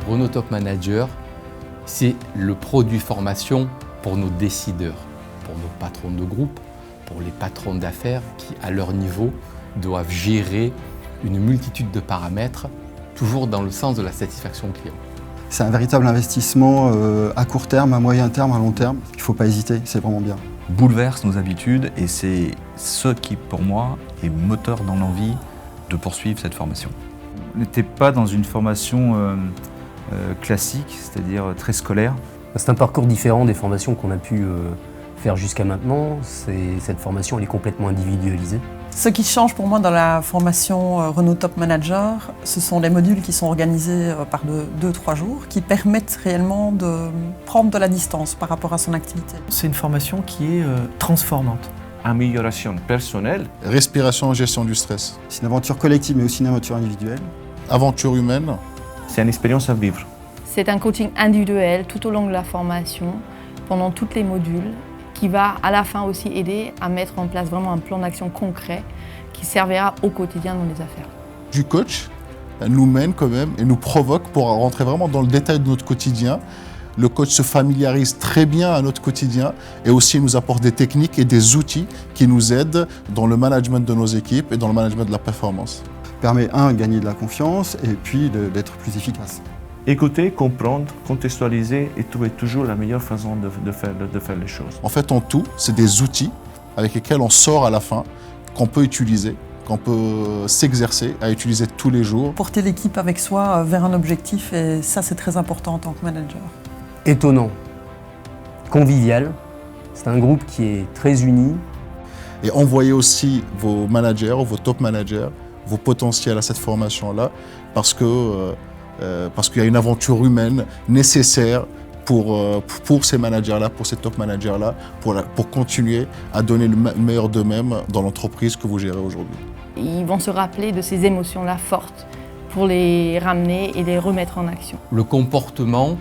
Renault Top Manager, c'est le produit formation pour nos décideurs, pour nos patrons de groupe, pour les patrons d'affaires qui, à leur niveau, doivent gérer une multitude de paramètres, toujours dans le sens de la satisfaction client. C'est un véritable investissement à court terme, à moyen terme, à long terme. Il ne faut pas hésiter, c'est vraiment bien. Bouleverse nos habitudes et c'est ce qui, pour moi, est moteur dans l'envie de poursuivre cette formation. On n'était pas dans une formation classique, c'est-à-dire très scolaire. C'est un parcours différent des formations qu'on a pu faire jusqu'à maintenant. Cette formation elle est complètement individualisée. Ce qui change pour moi dans la formation Renault Top Manager, ce sont les modules qui sont organisés par 2-3 jours, qui permettent réellement de prendre de la distance par rapport à son activité. C'est une formation qui est transformante. Amélioration personnelle. Respiration, gestion du stress. C'est une aventure collective mais aussi une aventure individuelle. Aventure humaine. C'est une expérience à vivre. C'est un coaching individuel tout au long de la formation, pendant tous les modules, qui va à la fin aussi aider à mettre en place vraiment un plan d'action concret qui servira au quotidien dans les affaires. Du coach nous mène quand même et nous provoque pour rentrer vraiment dans le détail de notre quotidien. Le coach se familiarise très bien à notre quotidien et aussi nous apporte des techniques et des outils qui nous aident dans le management de nos équipes et dans le management de la performance. Permet de gagner de la confiance et puis d'être plus efficace. Écouter, comprendre, contextualiser et trouver toujours la meilleure façon de faire les choses. En fait, en tout, c'est des outils avec lesquels on sort à la fin, qu'on peut utiliser, qu'on peut s'exercer à utiliser tous les jours. Porter l'équipe avec soi vers un objectif, et ça c'est très important en tant que manager. Étonnant, convivial, c'est un groupe qui est très uni. Et envoyez aussi vos managers, vos top managers, vos potentiels à cette formation-là, parce qu'il y a une aventure humaine nécessaire pour ces managers-là, pour ces top managers-là, pour continuer à donner le meilleur d'eux-mêmes dans l'entreprise que vous gérez aujourd'hui. Ils vont se rappeler de ces émotions-là fortes pour les ramener et les remettre en action. Le comportement,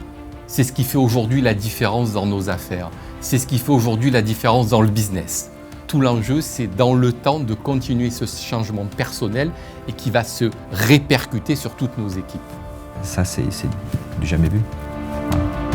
c'est ce qui fait aujourd'hui la différence dans nos affaires. C'est ce qui fait aujourd'hui la différence dans le business. Tout l'enjeu, c'est dans le temps de continuer ce changement personnel et qui va se répercuter sur toutes nos équipes. Ça, c'est du jamais vu. Voilà.